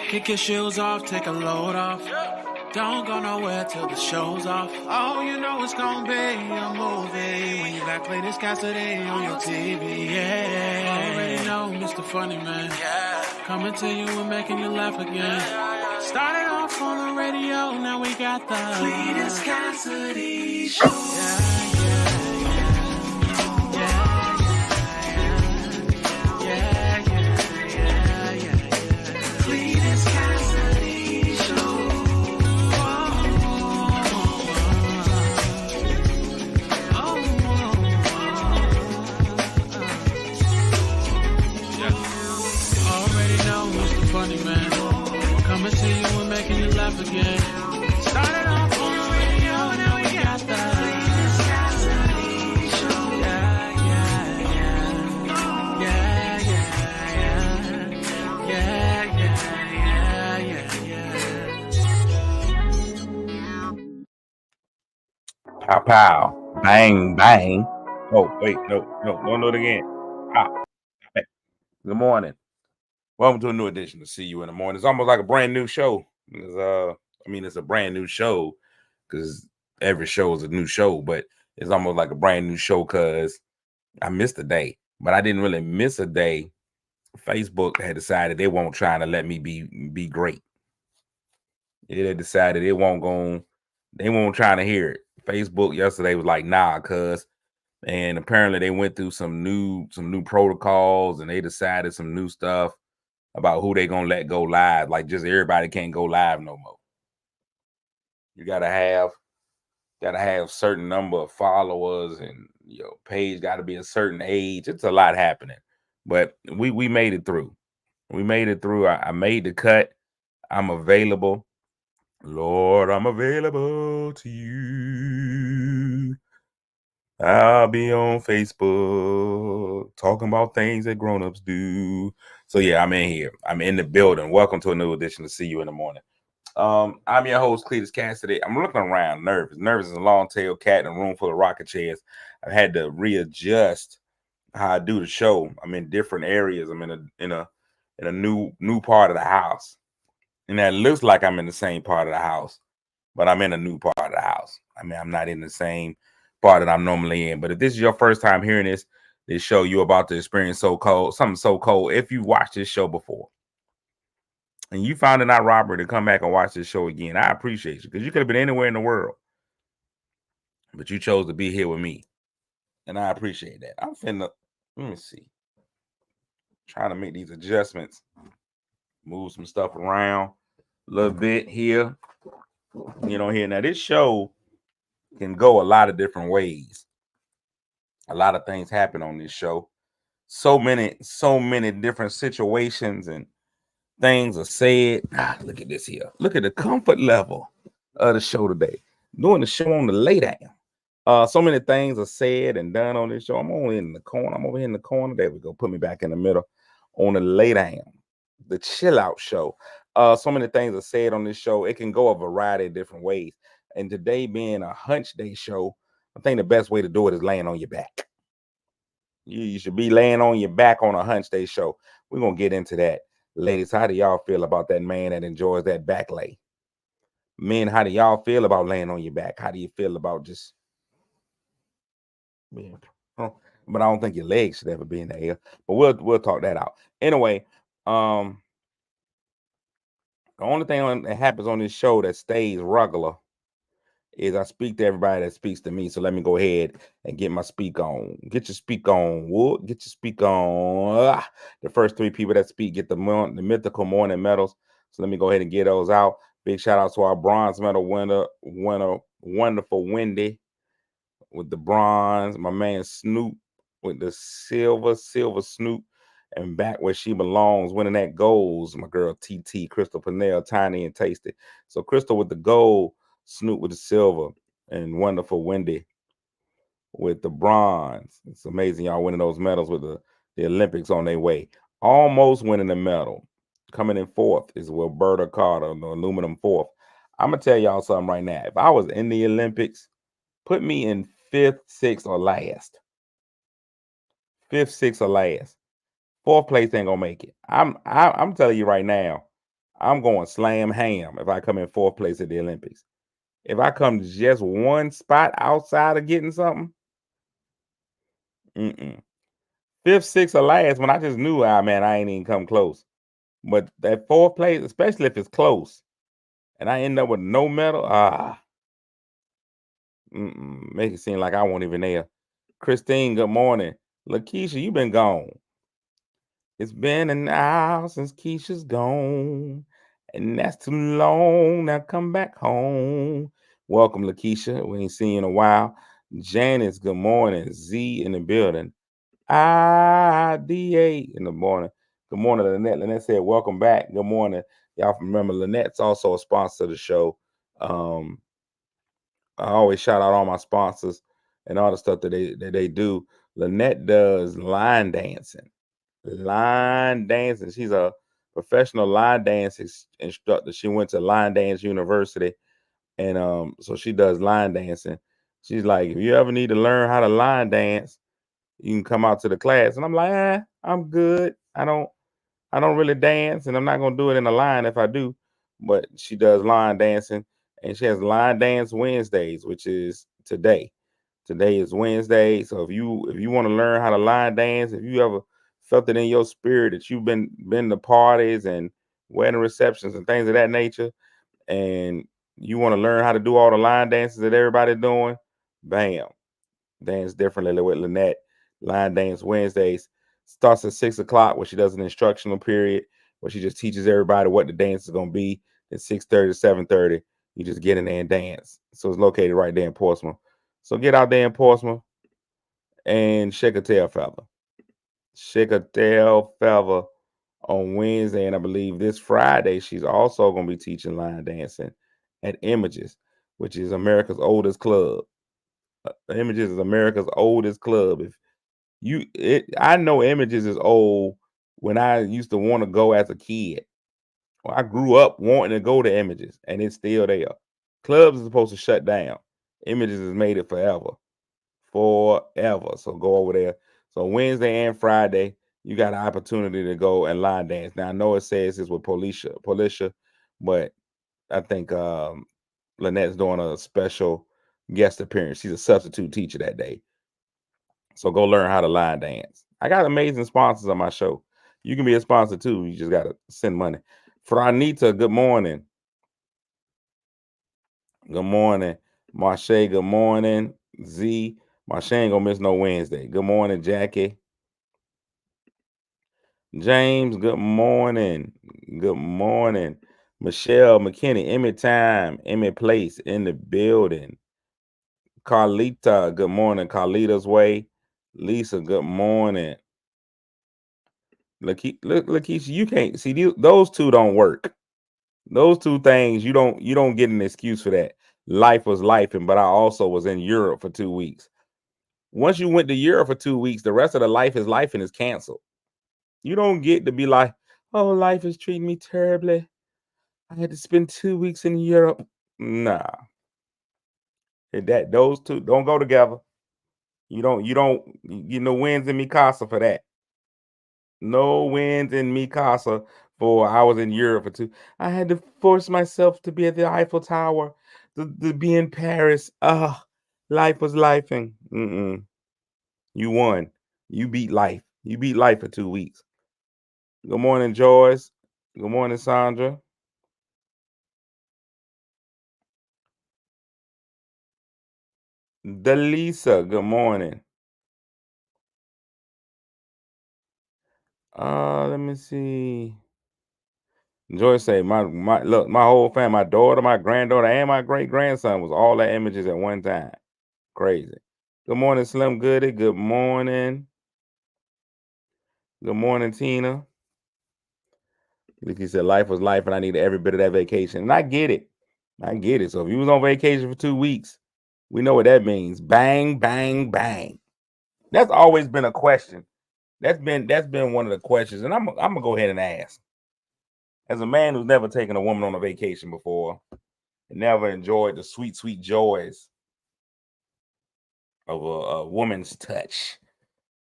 Kick your shoes off, take a load off. Don't go nowhere till the show's off. Oh, you know it's gonna be a movie when you got Cletus Cassidy on your TV. Yeah, already know Mr. Funny Man. Coming to you and making you laugh again. Started off on the radio, now we got the Cletus Cassidy Show. Funny Man, coming to you and making you laugh again. Started off on the radio, now we got the Cletus Cassidy Show. Pow pow, bang bang. Oh wait, no, don't do it again. Pow. Good morning. Welcome to a new edition of See You in the Morning. It's almost like a brand new show. It's a brand new show because every show is a new show, but it's almost like a brand new show because I missed a day, but I didn't really miss a day. Facebook had decided they won't try to let me be great. They decided they won't try to hear it. Facebook yesterday was like, nah, cuz. And apparently they went through some new protocols and they decided some new stuff about who they gonna let go live. Like just everybody can't go live no more. You gotta have certain number of followers, and your page got to be a certain age. It's a lot happening, but we made it through. We made it through. I made the cut. I'm available. Lord, I'm available to you. I'll be on Facebook talking about things that grown-ups do. So yeah, I'm in here. I'm in the building. Welcome to a new edition of See You in the Morning. I'm your host, Cletus Cassidy. I'm looking around nervous. Nervous as a long-tailed cat in a room full of rocket chairs. I've had to readjust how I do the show. I'm in different areas. I'm in a new part of the house. And that looks like I'm in the same part of the house, but I'm in a new part of the house. I mean, I'm not in the same part that I'm normally in. But if this is your first time hearing this show, you're about to experience something so cold. If you watched this show before and you found it not robbery to come back and watch this show again, I appreciate you because you could have been anywhere in the world, but you chose to be here with me, and I appreciate that. Let me see, trying to make these adjustments, move some stuff around a little bit here. Here now, this show can go a lot of different ways. A lot of things happen on this show. So many different situations and things are said. Look at this here. Look at the comfort level of the show today. Doing the show on the lay down. So many things are said and done on this show. I'm only in the corner. I'm over here in the corner. There we go. Put me back in the middle on the lay down, the chill out show. So many things are said on this show. It can go a variety of different ways. And today being a Hunchday show, I think the best way to do it is laying on your back. You should be laying on your back on a Hunchday show. We're going to get into that. Ladies, how do y'all feel about that man that enjoys that back lay? Men, how do y'all feel about laying on your back? How do you feel about just... But I don't think your legs should ever be in the air. But we'll talk that out. Anyway, the only thing that happens on this show that stays regular is I speak to everybody that speaks to me. So let me go ahead and get my speak on. Get your speak on, Wood. Get your speak on. The first three people that speak get the mythical morning medals. So let me go ahead and get those out. Big shout out to our bronze medal winner, wonderful Wendy with the bronze. My man Snoop with the silver Snoop. And back where she belongs, winning that gold, my girl TT, Crystal Pennell, Tiny and Tasty. So Crystal with the gold, Snoop with the silver, and wonderful Wendy with the bronze. It's amazing y'all winning those medals with the Olympics on their way. Almost winning the medal. Coming in fourth is Wilberta Carter, the aluminum fourth. I'm going to tell y'all something right now. If I was in the Olympics, put me in fifth, sixth, or last. Fifth, sixth, or last. Fourth place ain't gonna make it. I'm telling you right now, I'm going slam ham if I come in fourth place at the Olympics. If I come just one spot outside of getting something, mm-mm. Fifth, sixth, or last, when I just knew, man, I ain't even come close. But that fourth place, especially if it's close, and I end up with no medal, make it seem like I won't even there. Christine, good morning. Lakeisha, you been gone. It's been an hour since Keisha's gone, and that's too long. Now come back home. Welcome, Lakeisha. We ain't seen you in a while. Janice, good morning. Z in the building. IDA in the morning. Good morning, Lynette. Lynette said, welcome back. Good morning. Y'all remember Lynette's also a sponsor of the show. I always shout out all my sponsors and all the stuff that they do. Lynette does line dancing. Line dancing. She's a professional line dance instructor. She went to Line Dance University, and so she does line dancing. She's like, if you ever need to learn how to line dance, you can come out to the class. And I'm like, I'm good. I don't really dance, and I'm not gonna do it in a line if I do. But she does line dancing, and she has line dance Wednesdays, which is today. Today is Wednesday, so if you want to learn how to line dance, if you ever felt it in your spirit that you've been to parties and wedding receptions and things of that nature, and you want to learn how to do all the line dances that everybody's doing, bam, dance differently with Lynette. Line dance Wednesdays starts at 6 o'clock, where she does an instructional period where she just teaches everybody what the dance is going to be. At 6:30 to 7:30, you just get in there and dance. So it's located right there in Portsmouth. So get out there in Portsmouth and shake a tail feather. Shake a tail feather on Wednesday, and I believe this Friday she's also going to be teaching line dancing at Images, which is America's oldest club. Images is America's oldest club. I know Images is old when I used to want to go as a kid. Well, I grew up wanting to go to Images, and it's still there. Clubs are supposed to shut down. Images has made it forever. Forever. So go over there. So Wednesday and Friday, you got an opportunity to go and line dance. Now I know it says it's with Policia, but I think Lynette's doing a special guest appearance. She's a substitute teacher that day. So go learn how to line dance. I got amazing sponsors on my show. You can be a sponsor too. You just got to send money. Franita, good morning. Good morning. Marche, good morning. Z, Marche ain't gonna miss no Wednesday. Good morning, Jackie. James, good morning. Good morning. Michelle McKinney, Emmett Time, Emmett Place in the building. Carlita, good morning. Carlita's Way. Lisa, good morning. Lakeisha, you can't see those two don't work. Those two things you don't get an excuse for that. Life was life, but I also was in Europe for 2 weeks. Once you went to Europe for 2 weeks, the rest of the life is life and is canceled. You don't get to be like, oh, life is treating me terribly. I had to spend 2 weeks in Europe. Nah, those two don't go together. You don't get no wins in Mikasa for that. No wins in Mikasa for I was in Europe for 2. I had to force myself to be at the Eiffel Tower, to be in Paris. Life was lifing. You won. You beat life. You beat life for 2 weeks. Good morning, Joyce. Good morning, Sandra. Delisa, good morning. Let me see. Joyce say my look, my whole family, my daughter, my granddaughter, and my great grandson was all at Images at one time. Crazy. Good morning, Slim Goody. Good morning. Good morning, Tina. He said life was life, and I needed every bit of that vacation. And I get it. I get it. So if you was on vacation for 2 weeks, we know what that means. Bang, bang, bang. That's always been a question. That's been one of the questions, and I'm gonna go ahead and ask. As a man who's never taken a woman on a vacation before, and never enjoyed the sweet, sweet joys of a woman's touch,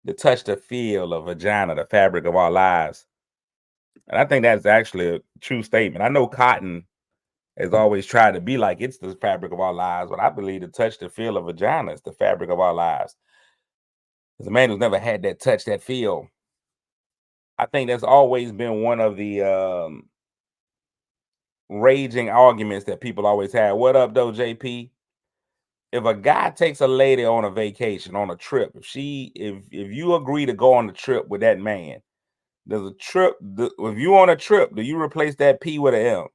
the touch, the feel of vagina, the fabric of our lives. And I think that's actually a true statement. I know cotton has always tried to be like it's the fabric of our lives, but I believe the touch, the feel of vagina is the fabric of our lives. As a man who's never had that touch, that feel, I think that's always been one of the raging arguments that people always have. What up, though, JP? If a guy takes a lady on a vacation, on a trip, if you agree to go on the trip with that man, does a trip, if you on a trip, do you replace that P with an M?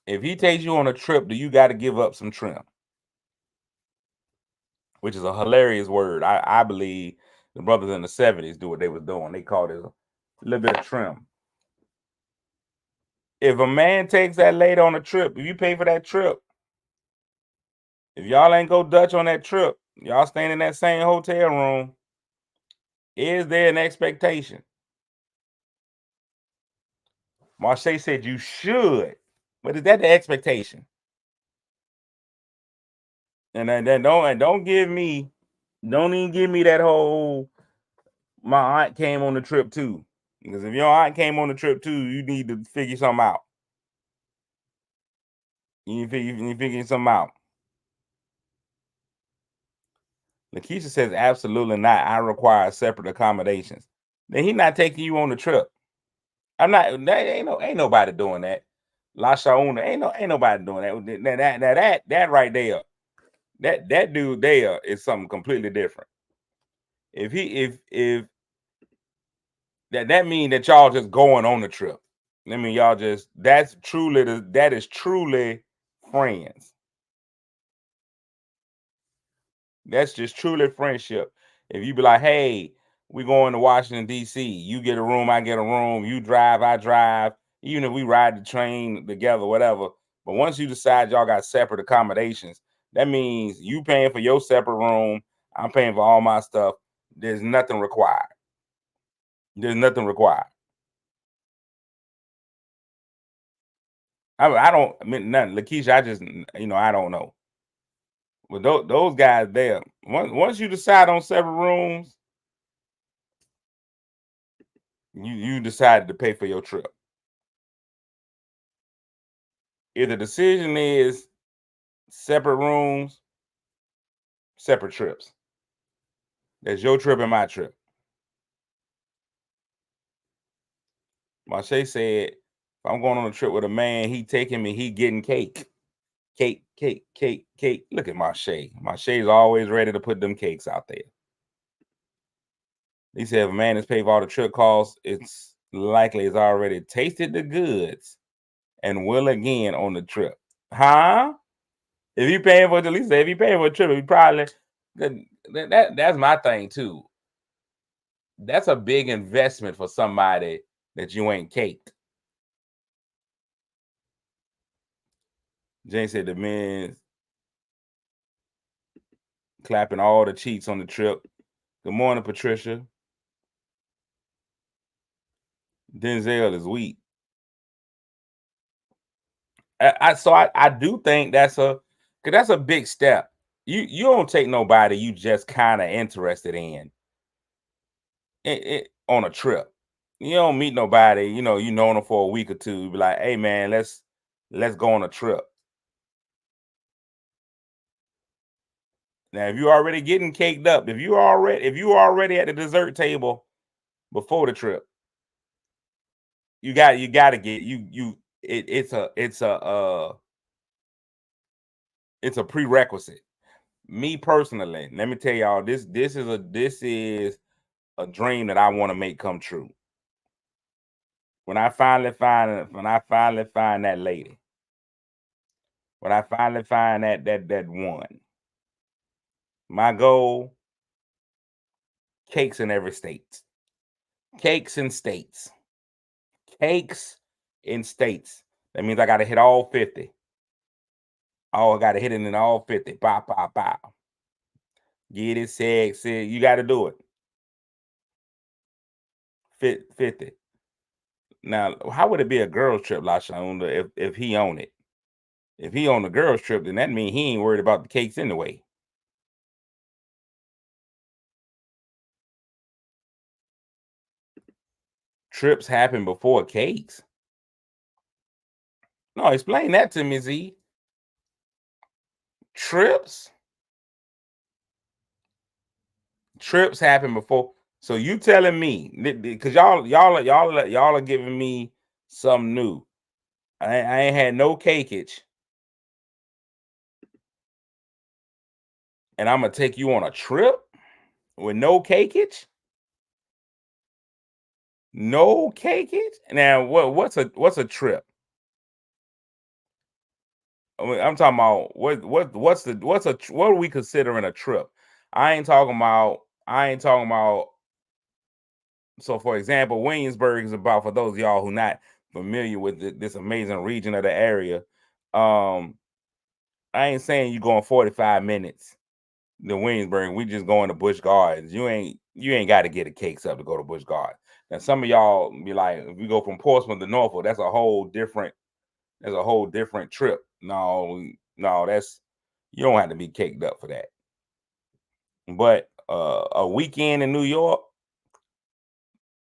If he takes you on a trip, do you got to give up some trim? Which is a hilarious word. I believe the brothers in the 70s do what they was doing. They called it a little bit of trim. If a man takes that lady on a trip, if you pay for that trip, if y'all ain't go Dutch on that trip, y'all staying in that same hotel room, is there an expectation? Marche said you should, but is that the expectation? And then don't even give me that whole my aunt came on the trip too. Because if your aunt came on the trip too, you need to figure something out. You need to figure something out. Lakeisha says absolutely not. I require separate accommodations. Then he not taking you on the trip. I'm not. Ain't nobody doing that. La Shauna ain't nobody doing that. That right there, that dude there is something completely different. If that means that y'all just going on the trip. I mean y'all just that is truly friends. That's just truly friendship. If you be like, hey, we going to Washington, D.C., you get a room, I get a room, you drive, I drive, even if we ride the train together, whatever. But once you decide y'all got separate accommodations, that means you paying for your separate room, I'm paying for all my stuff. There's nothing required. There's nothing required. I don't I mean nothing. Lakeisha, I just I don't know. But those guys there, once you decide on separate rooms, you decided to pay for your trip. If the decision is separate rooms, separate trips. That's your trip and my trip. Marche said, if I'm going on a trip with a man, he taking me, he getting cake. Cake, cake, cake, cake. Look at Marche. Marche is always ready to put them cakes out there. He said if a man is paid for all the trip costs, it's likely he's already tasted the goods and will again on the trip. Huh? If you paying for at least if you paying for a trip, he probably that's my thing too. That's a big investment for somebody that you ain't caked. Jane said the men's clapping all the cheeks on the trip. Good morning, Patricia. Denzel is weak. I do think that's a big step. You don't take nobody you just kind of interested in on a trip. You don't meet nobody, you know them for a week or two. Be like, hey man, let's go on a trip. Now, if you're already getting caked up, if you already at the dessert table before the trip, you got to get it's a prerequisite. Me personally, let me tell y'all this is a dream that I want to make come true. When I finally find that lady, when I finally find that one, my goal, cakes in every state. Cakes in states. Cakes in states. That means I got to hit all 50. Oh, I got to hit it in all 50. Bow, bow, bow. Get it, sexy. You got to do it. 50. Now, how would it be a girl's trip, LaShonda, if he own it? If he on the girl's trip, then that means he ain't worried about the cakes anyway. Trips happen before cakes. No, explain that to me, Z. Trips? Trips happen before. So you telling me because y'all are giving me something new. I ain't had no cakeage, and I'm gonna take you on a trip with no cakeage, no cakeage. Now what's a trip? I mean, I'm talking about what are we considering a trip? I ain't talking about. So, for example, Williamsburg is about, for those of y'all who not familiar with this amazing region of the area. Um, I ain't saying you going 45 minutes to Williamsburg. We just going to Busch Gardens. You ain't got to get a cakes up to go to Busch Gardens. Now, some of y'all be like, if we go from Portsmouth to Norfolk, that's a whole different trip. No, that's you don't have to be caked up for that. But a weekend in New York,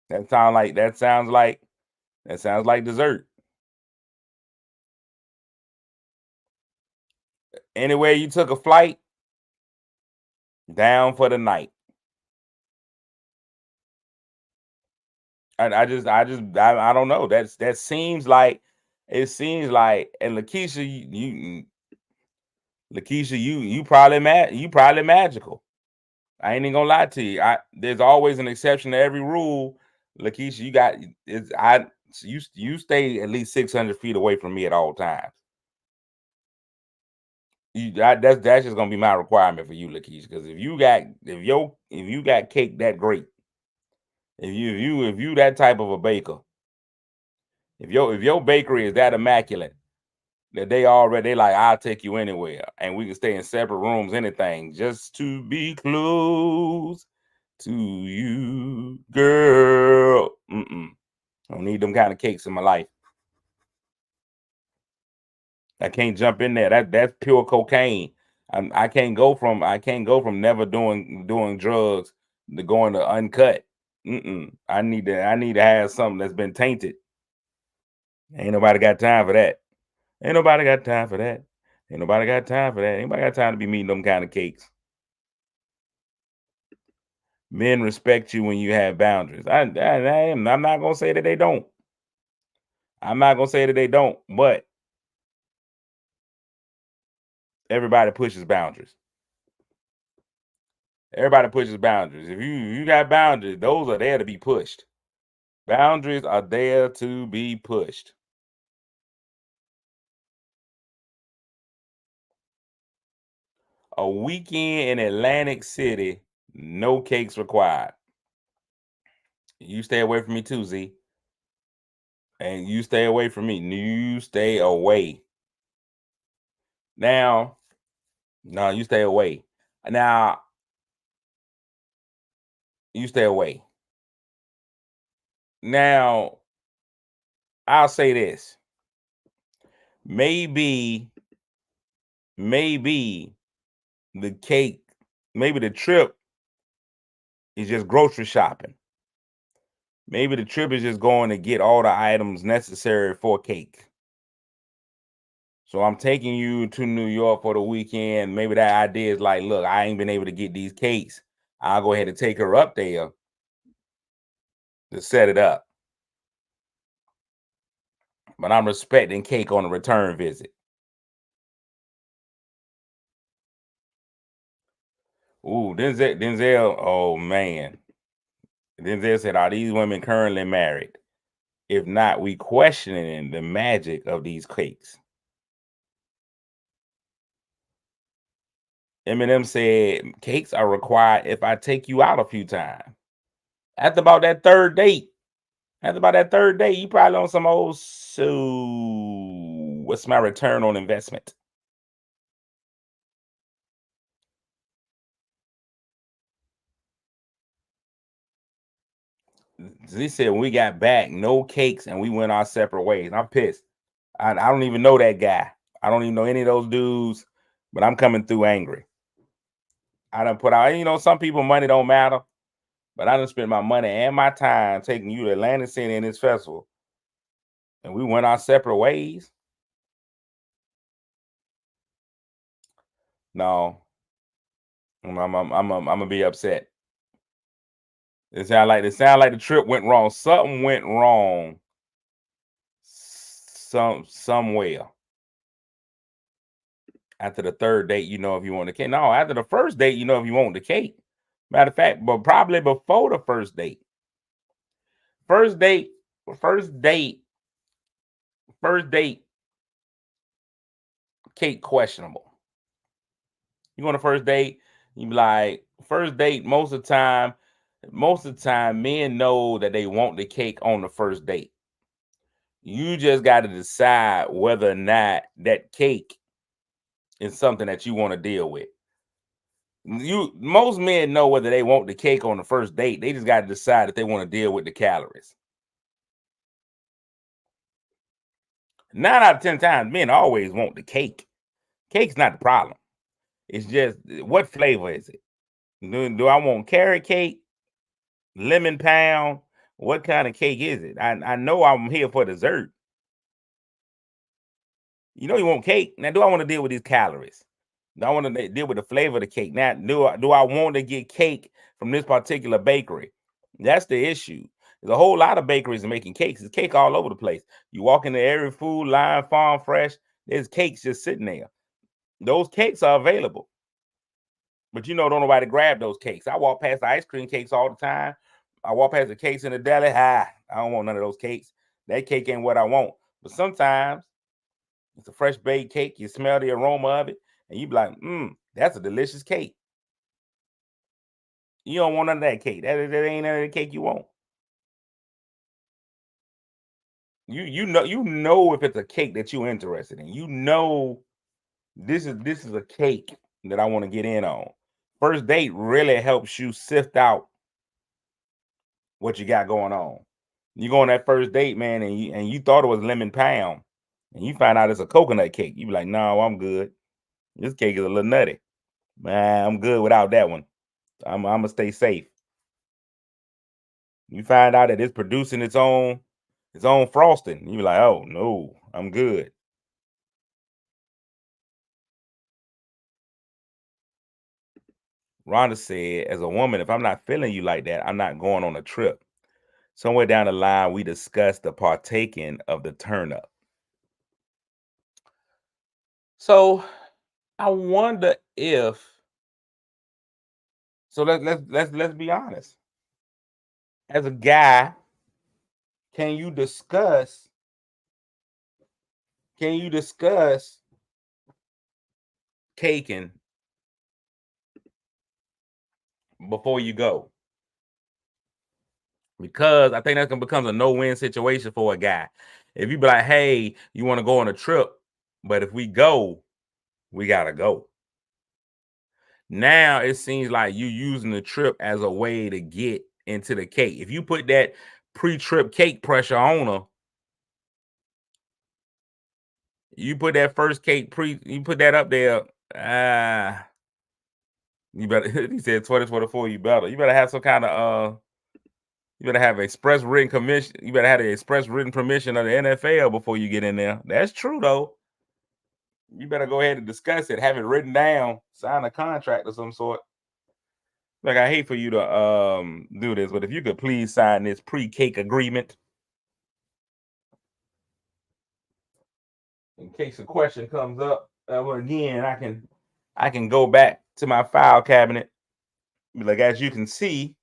that sounds like dessert. Anywhere you took a flight, down for the night. I don't know. That seems like it seems like, and Lakeisha, you probably magical. I ain't even gonna lie to you. There's always an exception to every rule. Lakeisha, you stay at least 600 feet away from me at all times. That's just gonna be my requirement for you, Lakeisha. Because if you got cake that great, if you that type of a baker, if your bakery is that immaculate that they like, I'll take you anywhere and we can stay in separate rooms, anything, just to be close to you, girl. I don't need them kind of cakes in my life. I can't jump in there. That's pure cocaine. I can't go from never doing drugs to going to uncut. I need to have something that's been tainted. Ain't nobody got time for that. Ain't nobody got time for that. Ain't nobody got time for that. Anybody got time to be meeting them kind of cakes? Men respect you when you have boundaries. I'm not gonna say that they don't. I'm not gonna say that they don't, but everybody pushes boundaries. Everybody pushes boundaries. If you got boundaries, those are there to be pushed. Boundaries are there to be pushed. A weekend in Atlantic City, no cakes required. You stay away from me too, Z. And you stay away from me. You stay away. Now, no, you stay away. Now, you stay away. Now, I'll say this. Maybe the cake, maybe the trip is just grocery shopping. Maybe the trip is just going to get all the items necessary for cake. So I'm taking you to New York for the weekend. Maybe that idea is like, look, I ain't been able to get these cakes. I'll go ahead and take her up there to set it up. But I'm respecting cake on a return visit. Ooh, Denzel, oh man. Denzel said, are these women currently married? If not, we questioning the magic of these cakes. Eminem said, cakes are required if I take you out a few times. After about that third date, you probably on some old, so what's my return on investment? He said, when we got back, no cakes, and we went our separate ways. I'm pissed. I don't even know that guy. I don't even know any of those dudes, but I'm coming through angry. I done put out, some people money don't matter. But I done spent my money and my time taking you to Atlantic City in this festival, and we went our separate ways. No, I'm gonna be upset. It sound like the trip went wrong. Something went wrong. Somewhere. After the third date, you know if you want the cake. No, after the first date, you know if you want the cake. Matter of fact, but probably before the first date. First date, first date, first date, cake questionable. You go on a first date, you be like, first date, most of the time, men know that they want the cake on the first date. You just got to decide whether or not that cake is something that you want to deal with. Most men know whether they want the cake on the first date. They just got to decide if they want to deal with the calories. 9 out of 10 times, men always want the cake. Cake's not the problem. It's just what flavor is it? Do I want carrot cake, lemon pound? What kind of cake is it? I know I'm here for dessert. You know you want cake. Now, do I want to deal with these calories? Do I want to deal with the flavor of the cake? Now, do I want to get cake from this particular bakery? That's the issue. There's a whole lot of bakeries making cakes. There's cake all over the place. You walk into every food line, farm fresh, there's cakes just sitting there. Those cakes are available. But don't nobody grab those cakes. I walk past the ice cream cakes all the time. I walk past the cakes in the deli. I don't want none of those cakes. That cake ain't what I want. But sometimes it's a fresh baked cake. You smell the aroma of it, and you be like, that's a delicious cake. You don't want none of that cake. That ain't none of the cake you want. You know if it's a cake that you're interested in. This is a cake that I want to get in on. First date really helps you sift out what you got going on. You go on that first date, man, and you thought it was lemon pound, and you find out it's a coconut cake. You be like, no, I'm good. This cake is a little nutty. Man, I'm good without that one. I'm gonna stay safe. You find out that it's producing its own frosting. You be like, oh no, I'm good. Rhonda said, as a woman, if I'm not feeling you like that, I'm not going on a trip. Somewhere down the line, we discussed the partaking of the turn up. So I wonder if so let's be honest. As a guy, can you discuss caking before you go? Because I think that can become a no-win situation for a guy. If you be like, hey, you want to go on a trip, but if we go, we gotta go. Now it seems like you using the trip as a way to get into the cake. If you put that pre-trip cake pressure on her, you put that first cake you put that up there. You better. He said 2024. You better have some kind of you better have express written commission. You better have the express written permission of the NFL before you get in there. That's true though. You better go ahead and discuss it. Have it written down. Sign a contract of some sort. Like I hate for you to do this, but if you could please sign this pre-cake agreement in case a question comes up. Again, I can go back to my file cabinet. Like as you can see,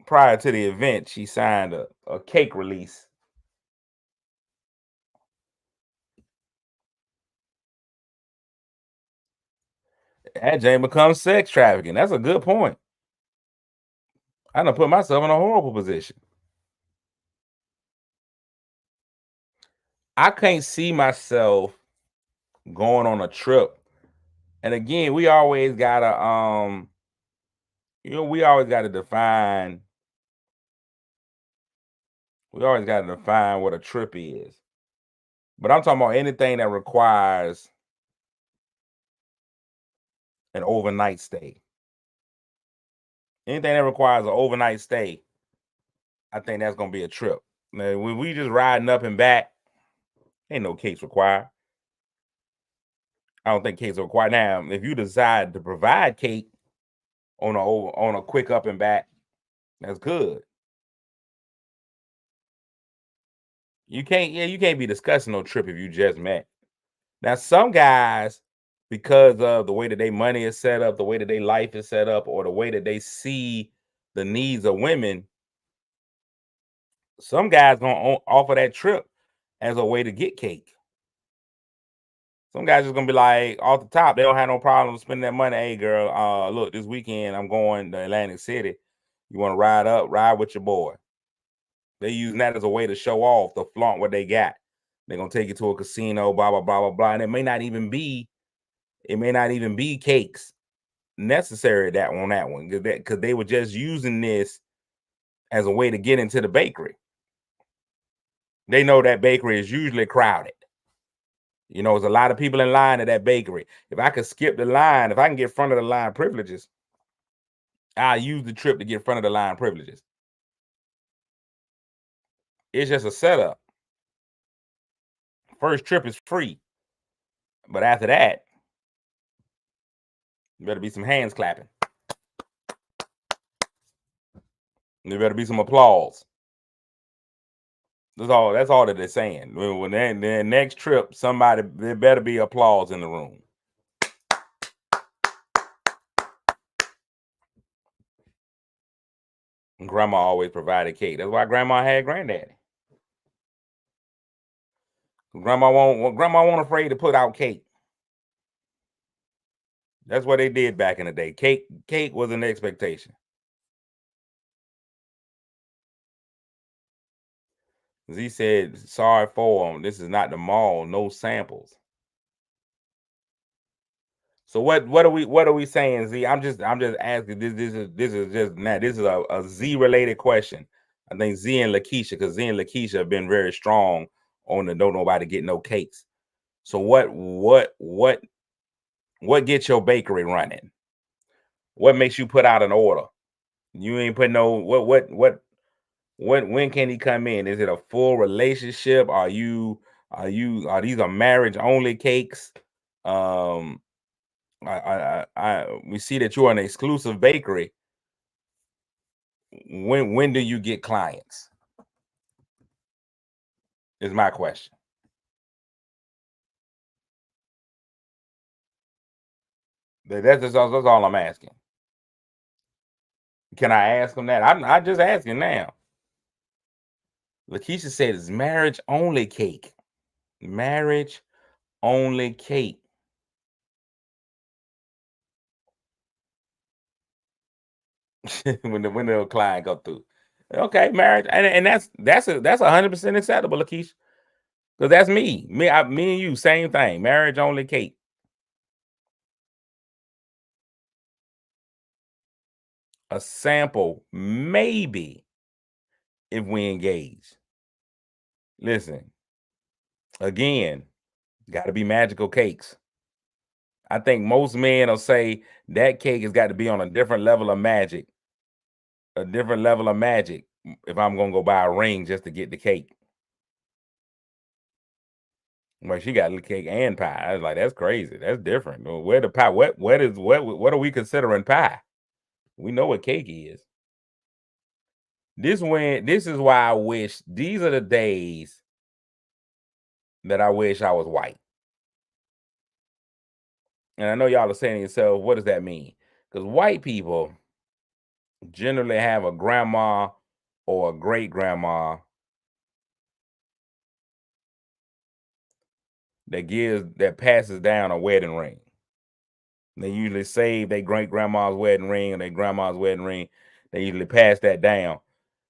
prior to the event, she signed a cake release. That Jane becomes sex trafficking. That's a good point. I done put myself in a horrible position. I can't see myself going on a trip. And again, we always gotta we always gotta define what a trip is. But I'm talking about anything that requires an overnight stay. Anything that requires an overnight stay, I think that's gonna be a trip. Now, when we just riding up and back, ain't no cakes required. I don't think cakes are required. Now, if you decide to provide cake on a quick up and back, that's good. You can't be discussing no trip if you just met. Now, some guys, because of the way that their money is set up, the way that their life is set up, or the way that they see the needs of women, some guys gonna offer that trip as a way to get cake. Some guys just gonna be like off the top, they don't have no problem spending that money. Hey girl, look, this weekend I'm going to Atlantic City. You want to ride with your boy. They using that as a way to show off, to flaunt what they got. They're gonna take you to a casino, blah blah blah blah blah. And it may not even be cakes necessary on that one because they were just using this as a way to get into the bakery. They know that bakery is usually crowded. You know, there's a lot of people in line at that bakery. If I could skip the line, if I can get front of the line privileges, I'll use the trip to get front of the line privileges. It's just a setup. First trip is free. But after that, there better be some hands clapping. There better be some applause. That's all that they're saying. When their next trip, there better be applause in the room. And grandma always provided cake. That's why grandma had granddaddy. Grandma won't afraid to put out cake. That's what they did back in the day. Cake was an expectation. Z said, sorry for them. This is not the mall. No samples. So what are we saying, Z? I'm just asking. This is a Z related question. I think Z and Lakeisha, because Z and Lakeisha have been very strong on the don't nobody get no cakes. So what gets your bakery running? What makes you put out an order? You ain't put no when can he come in? Is it a full relationship? Are these marriage only cakes? We see that you're an exclusive bakery. When do you get clients? Is my question. That's all I'm asking. Can I ask him that? I'm just asking now. Lakeisha said it's marriage only cake. Marriage only cake. when the client go through. Okay, marriage, and that's 100% acceptable, Lakeisha. Because that's me. Me and you, same thing. Marriage only cake. A sample, maybe, if we engage. Listen, again, got to be magical cakes. I think most men will say that cake has got to be on a different level of magic. A different level of magic if I'm gonna go buy a ring just to get the cake. Well, she got the cake and pie. I was like, that's crazy. That's different. Where the pie? What are we considering pie? We know what cake is. This is why I wish these are the days that I wish I was white. And I know y'all are saying to yourself, what does that mean? Because white people generally have a grandma or a great grandma that passes down a wedding ring. They usually save their great grandma's wedding ring or their grandma's wedding ring. They usually pass that down.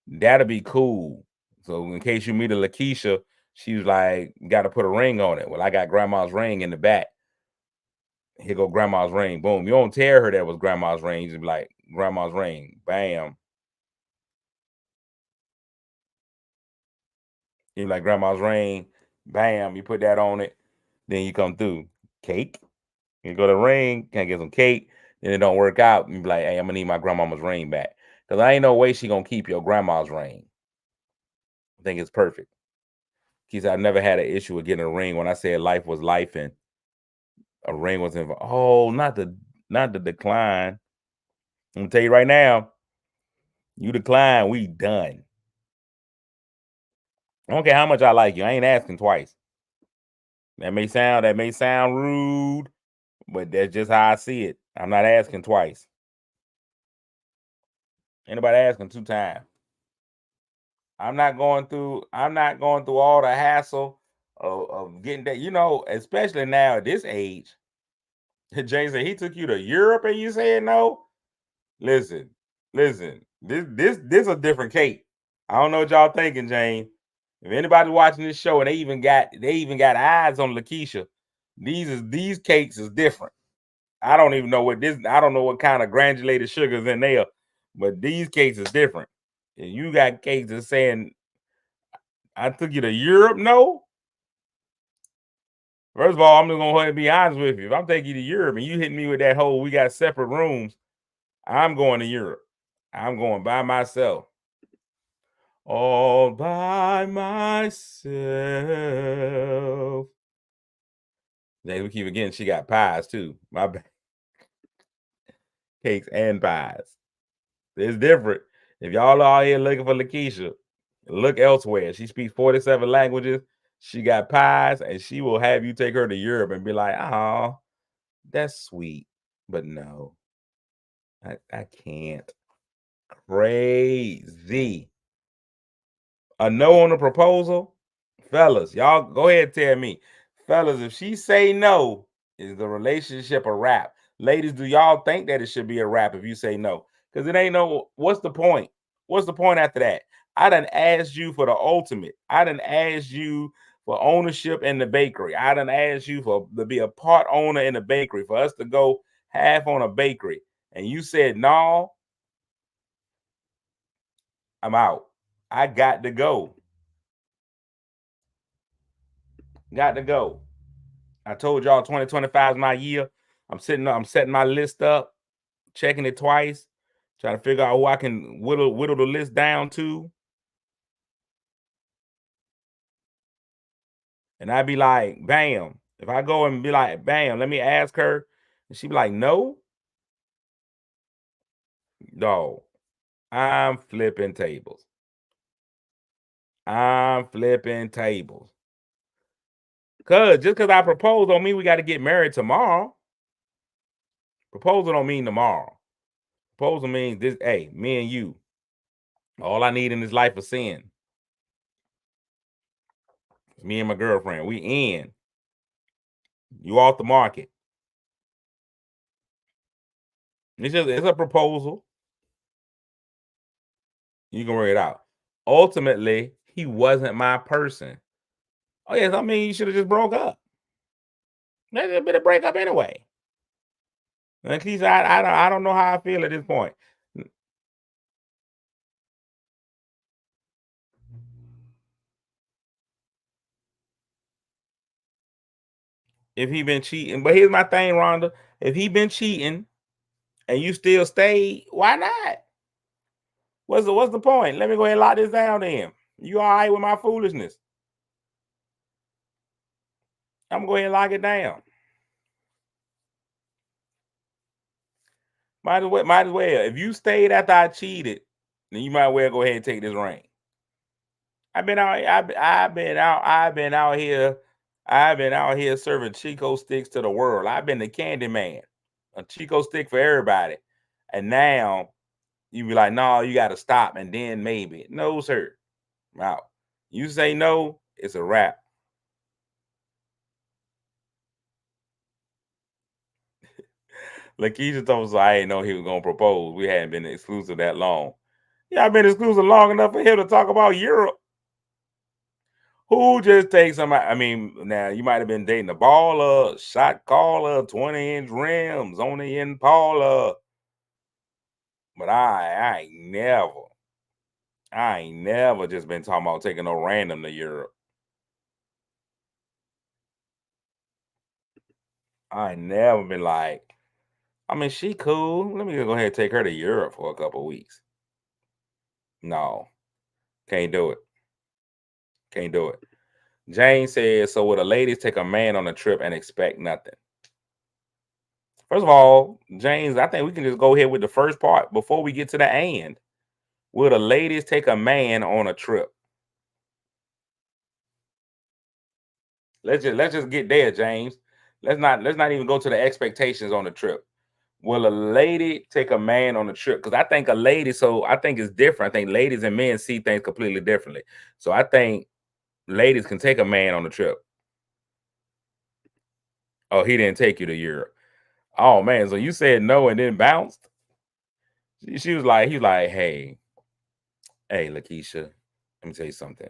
That'll be cool. So in case you meet a Lakeisha, she was like, got to put a ring on it. Well, I got grandma's ring in the back. Here go grandma's ring. Boom. You don't tell her that was grandma's ring. You just be like, grandma's ring. Bam. You like grandma's ring. Bam. You put that on it. Then you come through. Cake. You go to the ring. Can I get some cake? and it don't work out, and you be like, hey, I'm gonna need my grandmama's ring back. Because I ain't no way she gonna keep your grandma's ring. I think it's perfect. He said, I've never had an issue with getting a ring. When I said life was life and a ring was involved. Oh, not the decline. I'm gonna tell you right now, you decline, we done. I don't care how much I like you. I ain't asking twice. That may sound rude, but that's just how I see it. I'm not asking twice. Anybody asking 2 times. I'm not going through all the hassle of getting that, especially now at this age. Jay said he took you to Europe and you said no. Listen, this a different cake. I don't know what y'all thinking, Jane. If anybody's watching this show and they even got eyes on Lakeisha, these cakes is different. I don't even know I don't know what kind of granulated sugars in there, but these cakes is different. And you got cakes that's saying I took you to Europe, no? First of all, I'm just gonna go ahead and be honest with you. If I'm taking you to Europe and you hit me with that whole we got separate rooms, I'm going to Europe. I'm going by myself. All by myself. Then we keep again. She got pies too. My bad. Cakes and pies. It's different. If y'all are out here looking for Lakeisha, look elsewhere. She speaks 47 languages. She got pies, and she will have you take her to Europe and be like, "Oh, that's sweet." But no, I can't. Crazy. A no on the proposal, fellas. Y'all go ahead and tell me, fellas. If she say no, is the relationship a wrap? Ladies, do y'all think that it should be a wrap if you say no? Because it ain't no. What's the point? What's the point after that? I done asked you for the ultimate. I done asked you for ownership in the bakery. I done asked you to be a part owner in the bakery, for us to go half on a bakery, and you said no. I'm out. I got to go. Got to go. I told y'all 2025 is my year. I'm setting my list up, checking it twice, trying to figure out who I can whittle the list down to. And I'd be like, bam. If I go and be like, bam, let me ask her, and she'd be like, no. No. I'm flipping tables. I'm flipping tables. Just because I propose don't mean we got to get married tomorrow. Proposal don't mean tomorrow. Proposal means this, hey, me and you. All I need in this life is sin. Me and my girlfriend, we in. You off the market. It's a proposal. You can work it out. Ultimately, he wasn't my person. Oh yes, I mean you should have just broke up. That's a bit of breakup anyway. At least I don't know how I feel at this point. If he been cheating, but here's my thing, Rhonda. If he been cheating and you still stay, why not? What's the point? Let me go ahead and lock this down then. You all right with my foolishness? I'm gonna go ahead and lock it down. Might as well. If you stayed after I cheated, then you might well go ahead and take this ring. I've been out here serving Chico sticks to the world. I've been the candy man, a Chico stick for everybody. And now you be like, no, you got to stop, and then maybe. No, sir. I'm out. You say no, it's a wrap. Lakeisha told us I didn't know he was gonna propose. We hadn't been exclusive that long. Yeah, I've been exclusive long enough for him to talk about Europe. Who just takes some? I mean, now you might have been dating a baller, shot caller, 20-inch rims on the Impala, but I ain't never just been talking about taking no random to Europe. I ain't never been like, I mean, she cool. Let me go ahead and take her to Europe for a couple of weeks. No, can't do it. Can't do it. Jane says, so would a ladies take a man on a trip and expect nothing? First of all, James, I think we can just go ahead with the first part before we get to the end. Would a ladies take a man on a trip? Let's just get there, James. Let's not even go to the expectations on the trip. Will a lady take a man on a trip? Because I think a lady, so I think it's different. I think ladies and men see things completely differently. So I think ladies can take a man on a trip. Oh, he didn't take you to Europe. Oh man, so you said no and then bounced? She was like, he was like, hey, Lakeisha, let me tell you something.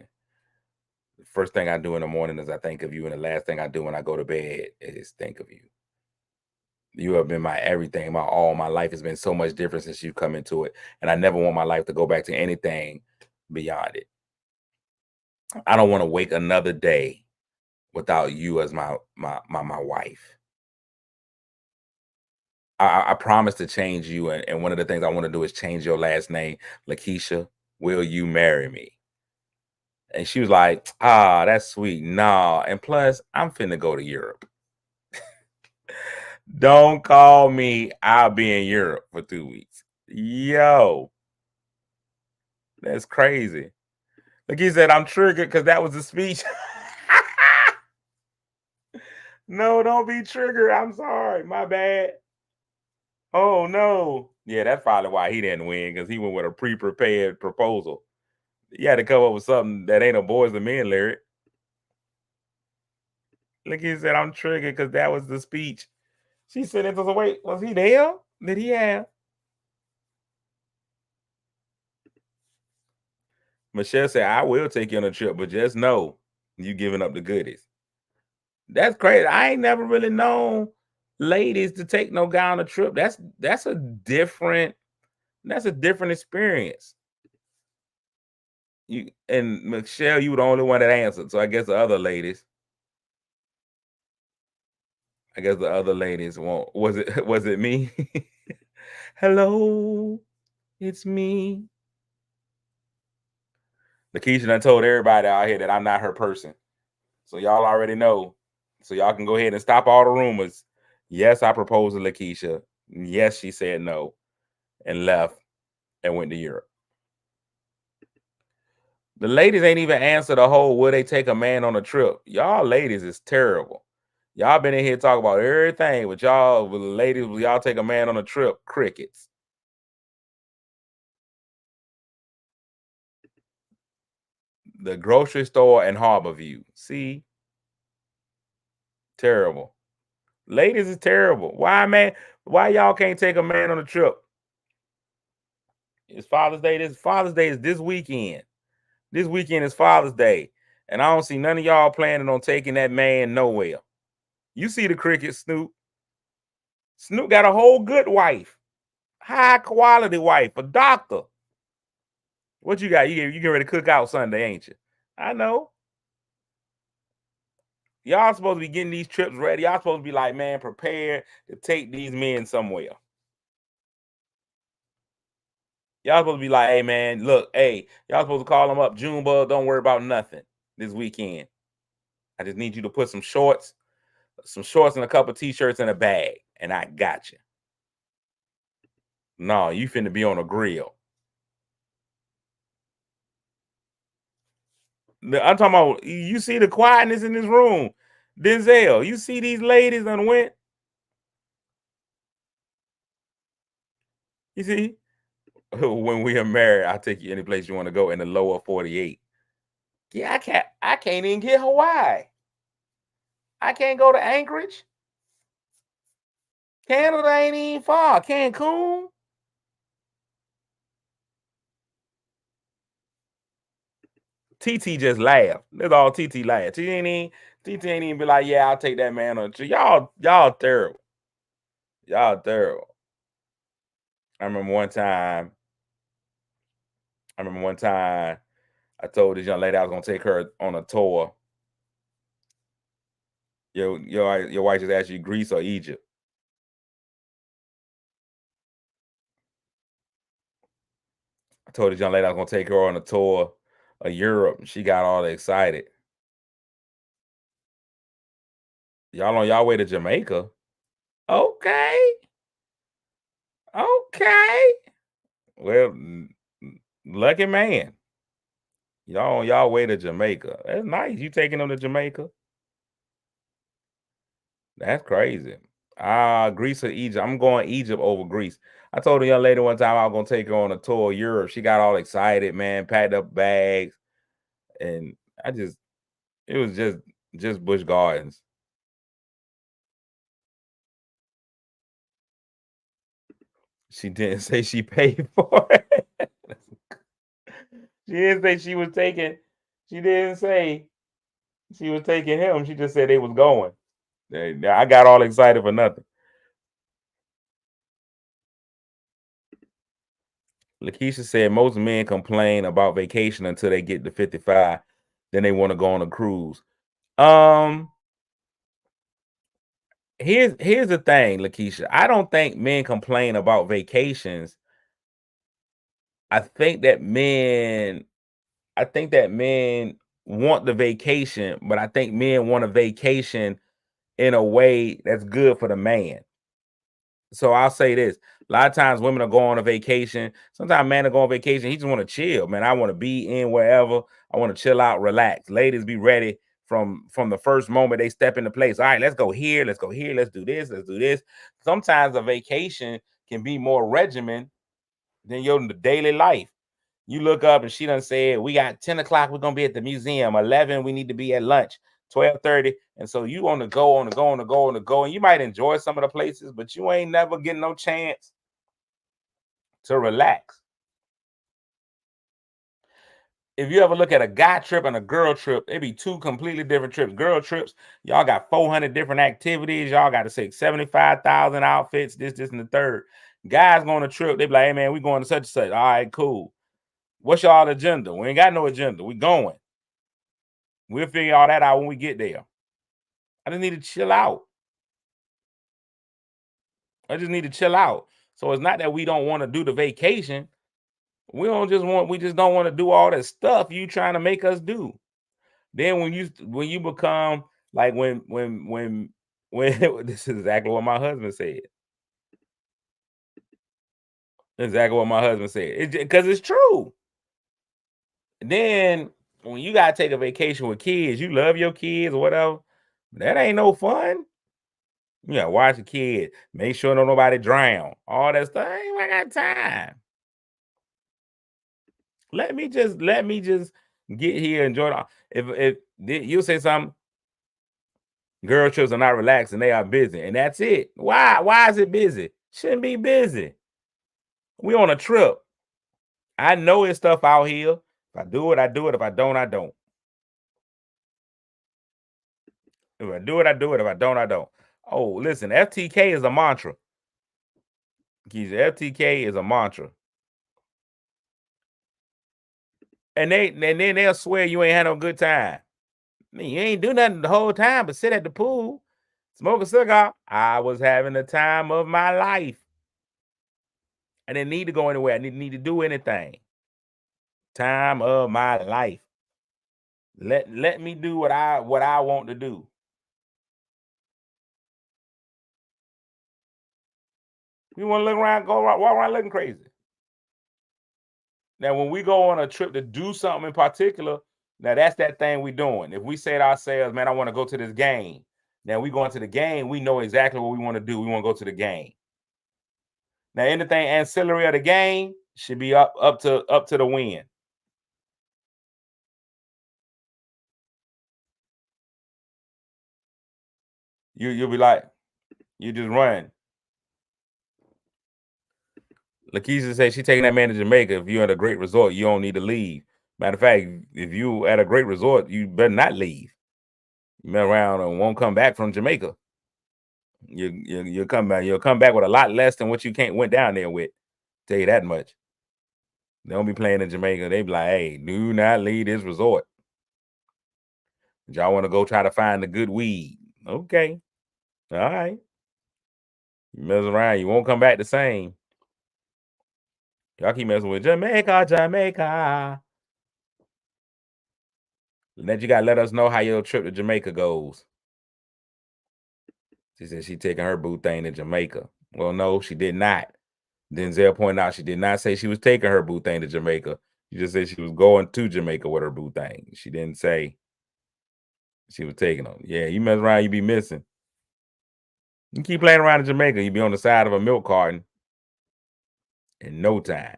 The first thing I do in the morning is I think of you, and the last thing I do when I go to bed is think of you. You have been my everything, my all. My life has been so much different since you've come into it, and I never want my life to go back to anything beyond it. I don't want to wake another day without you as my wife. I promise to change you, and one of the things I want to do is change your last name, Lakeisha. Will you marry me? And she was like, ah, that's sweet. Nah. And plus, I'm finna go to Europe. Don't call me. I'll be in Europe for 2 weeks. Yo, that's crazy. Like he said, I'm triggered because that was the speech. No, don't be triggered. I'm sorry. My bad. Oh, no. Yeah, that's probably why he didn't win because he went with a pre prepared proposal. You had to come up with something that ain't a boys and men lyric. Like he said, I'm triggered because that was the speech. She said, "It was wait, was he there? Did he have?" Michelle said, "I will take you on a trip, but just know you giving up the goodies." That's crazy. I ain't never really known ladies to take no guy on a trip. That's a different experience. You and Michelle, you were the only one that answered. So I guess the other ladies, won't. Was it was it me? Hello, it's me. Lakeisha done told everybody out here that I'm not her person. So y'all already know. So y'all can go ahead and stop all the rumors. Yes, I proposed to Lakeisha. Yes, she said no and left and went to Europe. The ladies ain't even answered the whole will they take a man on a trip. Y'all ladies is terrible. Y'all been in here talking about everything, but y'all with the ladies, will y'all take a man on a trip? Crickets. The grocery store and Harbor View. See? Terrible. Ladies is terrible. Why, man? Why y'all can't take a man on a trip? It's Father's Day. This Father's Day is this weekend. This weekend is Father's Day. And I don't see none of y'all planning on taking that man nowhere. You see the cricket, Snoop. Snoop got a whole good wife. High quality wife, a doctor. What you got? You getting ready to cook out Sunday, ain't you? I know. Y'all supposed to be getting these trips ready. Y'all supposed to be like, man, prepared to take these men somewhere. Y'all supposed to be like, hey, man, look, hey, y'all supposed to call them up. Junebug, don't worry about nothing this weekend. I just need you to put some shorts and a couple t-shirts in a bag, and I got you. No, you finna be on a grill. I'm talking about, you see the quietness in this room. Denzel, you see these ladies done went. You see, when we are married, I'll take you any place you want to go in the lower 48. Yeah, I can't even get Hawaii. I can't go to Anchorage. Canada ain't even far. Cancun. TT just laughed. That's all TT laughed. TT ain't even be like, yeah, I'll take that man on a trip. Y'all terrible. Y'all terrible. I remember one time. I told this young lady I was gonna take her on a tour. Your wife just asked you Greece or Egypt. I told this young lady I was gonna take her on a tour of Europe, and she got all excited. Y'all on y'all way to Jamaica? Okay, okay. Well, lucky man. Y'all on y'all way to Jamaica. That's nice. You taking them to Jamaica? That's crazy. Greece or Egypt. I'm going Egypt over Greece. I told a young lady one time I was gonna take her on a tour of Europe. She got all excited, man, packed up bags, and I just it was just Busch Gardens. She didn't say she paid for it. She didn't say she was taking. She didn't say she was taking him. She just said they was going. I got all excited for nothing. Lakeisha said most men complain about vacation until they get to 55, then they want to go on a cruise. Um, here's the thing, Lakeisha. I don't think men complain about vacations. I think that men, I think that men want the vacation, but I think men want a vacation in a way that's good for the man. So I'll say this: a lot of times women are going on a vacation. Sometimes men are going on vacation. He just want to chill, man. I want to be in wherever. I want to chill out, relax. Ladies, be ready from the first moment they step into place. All right, let's go here. Let's go here. Let's do this. Let's do this. Sometimes a vacation can be more regimen than your daily life. You look up and she done said, we got 10 o'clock, we're gonna be at the museum. 11, we need to be at lunch. 12:30. And so you on the go, on the go, on the go, on the go. And you might enjoy some of the places, but you ain't never getting no chance to relax. If you ever look at a guy trip and a girl trip, it'd be two completely different trips. Girl trips, y'all got 400 different activities. Y'all got to say 75,000 outfits, this, and the third. Guys go on a trip, they be like, hey man, we going to such and such. All right, cool. What's y'all agenda? We ain't got no agenda. We going. We'll figure all that out when we get there. I just need to chill out. I just need to chill out. So it's not that we don't want to do the vacation. We just don't want to do all that stuff you trying to make us do. Then when you become like when this is exactly what my husband said. Exactly what my husband said. Because it's true. Then when you gotta take a vacation with kids, you love your kids or whatever. That ain't no fun. You gotta watch the kid, make sure no nobody drown. All that stuff. I ain't got time. Let me just get here, enjoy the if you say something, girl trips are not relaxing, they are busy, and that's it. Why is it busy? Shouldn't be busy. We on a trip. I know it's stuff out here. If I do it, I do it. If I don't, I don't. If I do it, I do it. If I don't, I don't. Oh, listen, FTK is a mantra. Keisha, FTK is a mantra. And then they'll swear you ain't had no good time. I mean, you ain't do nothing the whole time but sit at the pool, smoke a cigar. I was having the time of my life. I didn't need to go anywhere. I didn't need to do anything. Time of my life. Let me do what I want to do. You want to look around, walk around looking crazy. Now, when we go on a trip to do something in particular, now that's that thing we doing. If we say to ourselves, man, I want to go to this game. Now we going to the game, we know exactly what we want to do. We want to go to the game. Now, anything ancillary of the game should be up to the win. You'll be like, you just run. Lakeisha said she taking that man to Jamaica. If you're at a great resort, you don't need to leave. Matter of fact, if you at a great resort, you better not leave. You mess around and won't come back from Jamaica. You'll come back. You'll come back with a lot less than what you can't went down there with. Tell you that much. They don't be playing in Jamaica. They be like, hey, do not leave this resort. Y'all want to go try to find the good weed. Okay. All right. You mess around, you won't come back the same. Y'all keep messing with Jamaica, Jamaica. Then you gotta let us know how your trip to Jamaica goes. She said she taking her boo thing to Jamaica. Well, no, she did not. Denzel pointed out she did not say she was taking her boo thing to Jamaica. She just said she was going to Jamaica with her boo thing. She didn't say she was taking them. Yeah, you mess around, you be missing. You keep playing around in Jamaica, you be on the side of a milk carton in no time.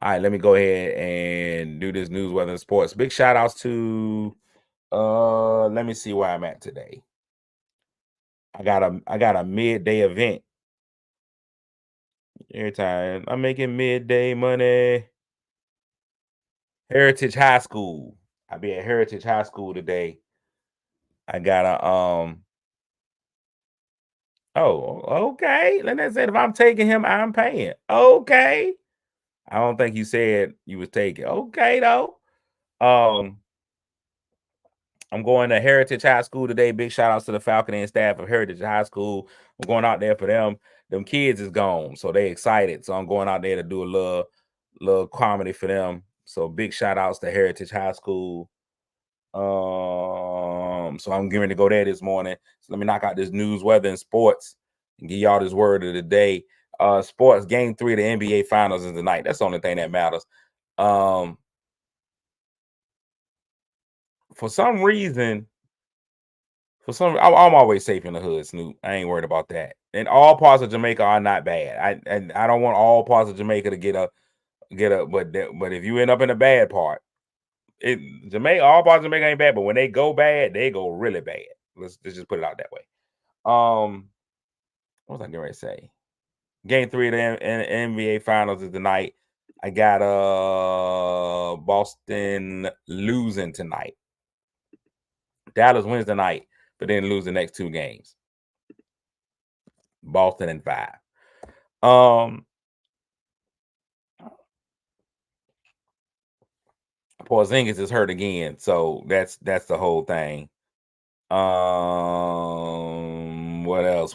All right, let me go ahead and do this news, weather, and sports. Big shout outs to let me see where I'm at today. I got a midday event. Every time I'm making midday money. Heritage High School. I'll be at Heritage High School today. I got a oh, okay. Lynette said if I'm taking him, I'm paying. Okay. I don't think you said you was taking. Okay, though. I'm going to Heritage High School today. Big shout outs to the Falcon and staff of Heritage High School. I'm going out there for them. Them kids is gone, so they excited. So I'm going out there to do a little comedy for them. So big shout outs to Heritage High School. So I'm getting ready to go there this morning. So let me knock out this news, weather, and sports and give y'all this word of the day. Sports game 3 of the NBA Finals is tonight. That's the only thing that matters. For some reason, I'm always safe in the hood, Snoop. I ain't worried about that. And all parts of Jamaica are not bad. I don't want all parts of Jamaica to get a but if you end up in a bad part, all parts of Jamaica ain't bad, but when they go bad, they go really bad. Let's just put it out that way. What was I getting ready to say? Game 3 of the NBA Finals is tonight. I got Boston losing tonight. Dallas wins tonight, but then lose the next 2 games. Boston in 5. Porzingis is hurt again, so that's the whole thing. What else?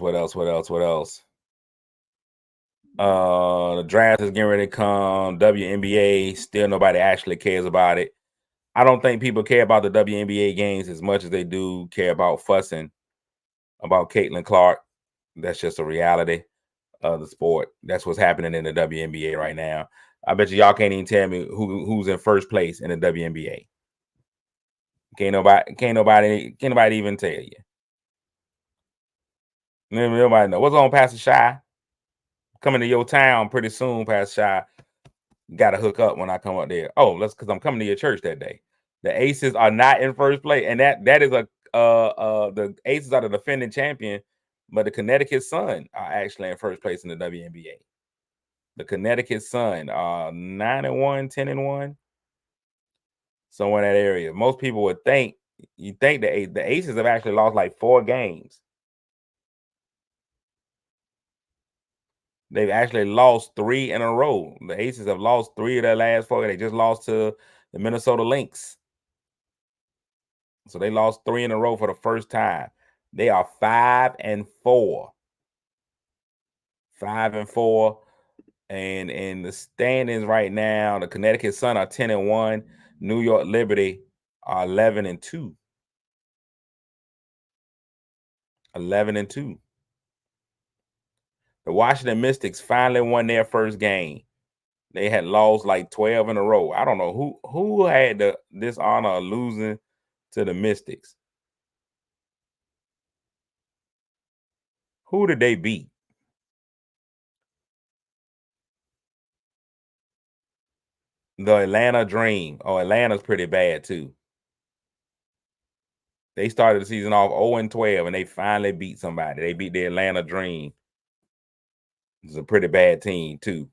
The draft is getting ready to come. WNBA, still nobody actually cares about it. I don't think people care about the WNBA games as much as they do care about fussing about Caitlin Clark. That's just a reality of the sport. That's what's happening in the WNBA right now. I bet y'all can't even tell me who's in first place in the WNBA. Can't nobody even tell you. Nobody know. What's on, Pastor Shy? Coming to your town pretty soon, Pastor Shy. Got to hook up when I come up there. Oh, because I'm coming to your church that day. The Aces are not in first place, and that is the Aces are the defending champion, but the Connecticut Sun are actually in first place in the WNBA. The Connecticut Sun are 9-1, 10-1, somewhere in that area. Most people would think the Aces have actually lost like 4 games. They've actually lost 3 in a row. The Aces have lost 3 of their last 4. They just lost to the Minnesota Lynx. So they lost 3 in a row for the first time. They are 5-4. 5-4. And in the standings right now, the Connecticut Sun are 10-1. New York Liberty are 11-2. 11-2. The Washington Mystics finally won their first game. They had lost like 12 in a row. I don't know who had the dishonor of losing to the Mystics. Who did they beat? The Atlanta Dream. Oh, Atlanta's pretty bad too. They started the season off 0-12, and they finally beat somebody. They beat the Atlanta Dream. It's a pretty bad team too.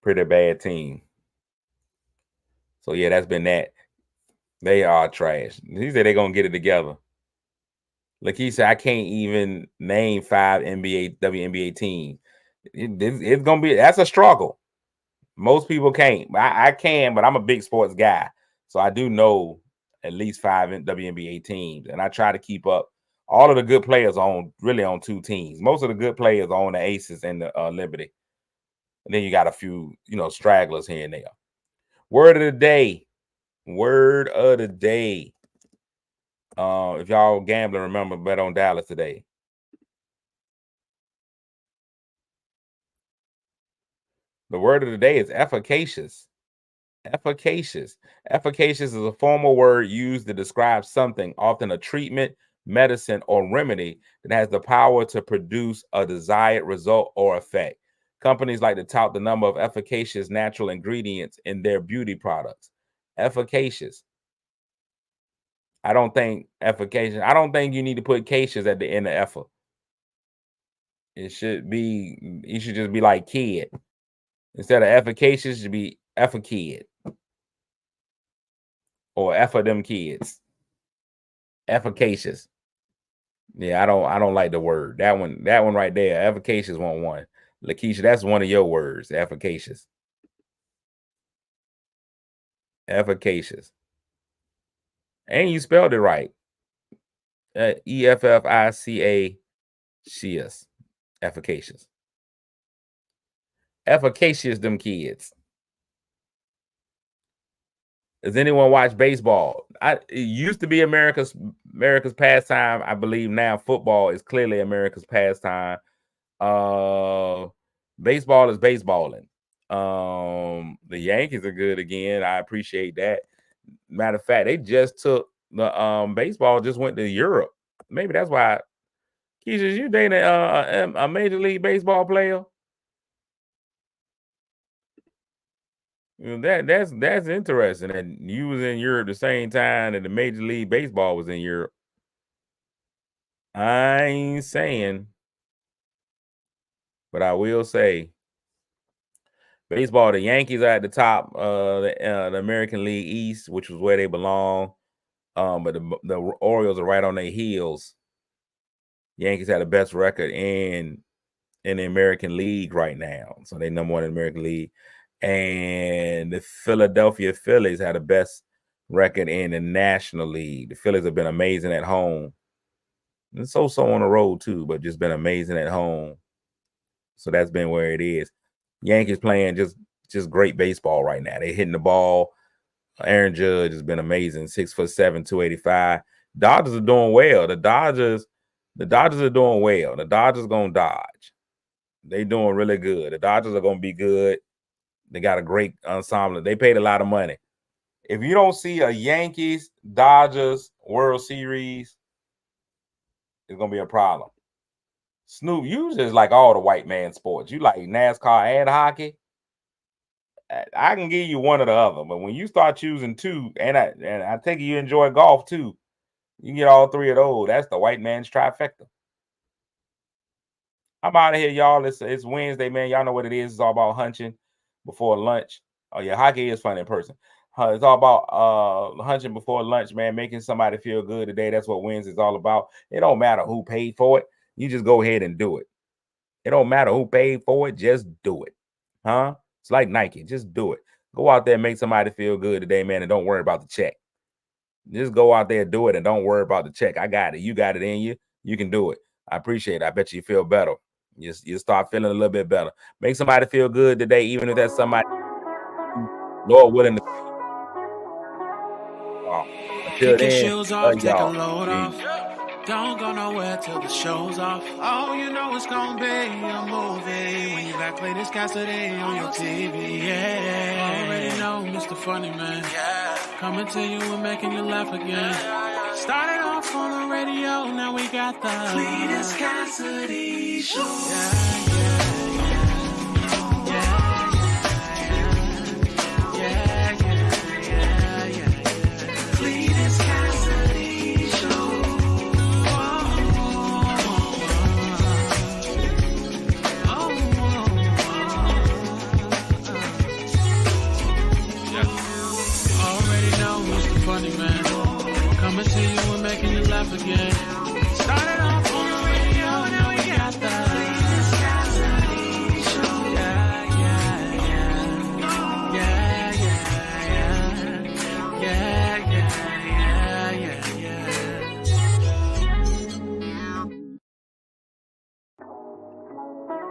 Pretty bad team. So yeah, that's been that. They are trash. He said they're gonna get it together. Like he said, I can't even name 5 WNBA teams. It's gonna be that's a struggle. Most people can't. I can, but I'm a big sports guy, so I do know at least 5 WNBA teams, and I try to keep up. All of the good players on 2 teams. Most of the good players are on the Aces and the Liberty. And then you got a few, stragglers here and there. Word of the day. Word of the day. If y'all gambling, remember, bet on Dallas today. The word of the day is efficacious. Efficacious. Efficacious is a formal word used to describe something, often a treatment, medicine, or remedy that has the power to produce a desired result or effect. Companies like to tout the number of efficacious natural ingredients in their beauty products. Efficacious. I don't think you need to put cacious at the end of effort. You should just be like kid. Instead of efficacious, it should be effa kid. Or effa them kids. Efficacious. Yeah, I don't like the word. That one right there. Efficacious one. Lakeisha, that's one of your words. Efficacious. Efficacious. And you spelled it right. EFFICACIOUS. Efficacious. Efficacious them kids. Does anyone watch baseball? It used to be America's pastime. I believe now football is clearly America's pastime. Baseball is baseballing. The Yankees are good again. I appreciate that. Matter of fact, they just took the baseball just went to Europe. Maybe that's why. Keisha, you dating a Major League Baseball player? That's interesting. And you was in Europe the same time that the Major League Baseball was in Europe. I ain't saying, but I will say, baseball, the Yankees are at the top, the American League East, which was where they belong. But the Orioles are right on their heels. Yankees had the best record in the American League right now, so they number one in the American League. And the Philadelphia Phillies had the best record in the National League. The Phillies have been amazing at home. And so on the road too, but just been amazing at home. So that's been where it is. Yankees playing just great baseball right now. They're hitting the ball. Aaron Judge has been amazing. 6'7", 285. Dodgers are doing well. The Dodgers are doing well. The Dodgers gonna dodge. They doing really good. The Dodgers are gonna be good. They got a great ensemble. They paid a lot of money. If you don't see a Yankees Dodgers World Series, it's gonna be a problem. Snoop, you just like all the white man sports. You like NASCAR and hockey. I can give you one or the other, but when you start choosing two, and I take it you enjoy golf too, you can get all three of those. That's the white man's trifecta. I'm out of here, y'all. It's Wednesday, man. Y'all know what it is. It's all about hunching before lunch. Oh yeah, hockey is fun in person. It's all about hunching before lunch, man. Making somebody feel good today. That's what Wednesday is all about. It don't matter who paid for it. You just go ahead and do it. It don't matter who paid for it. Just do it. Huh? It's like Nike. Just do it. Go out there and make somebody feel good today, man, and don't worry about the check. Just go out there and do it and don't worry about the check. I got it. You got it in you. You can do it. I appreciate it. I bet you feel better. You start feeling a little bit better. Make somebody feel good today, even if that's somebody Lord willing to. Until then, shoes off, take a load off. Don't go nowhere till the show's off. Oh, you know it's gonna be a movie when you got Clayton's Cassidy on your TV. Yeah, already know Mr. Funny Man. Yeah, coming to you and making you laugh again. Started off on the radio, now we got the Clayton's Cassidy Show. Funny Man, coming to you and making you laugh again. Started off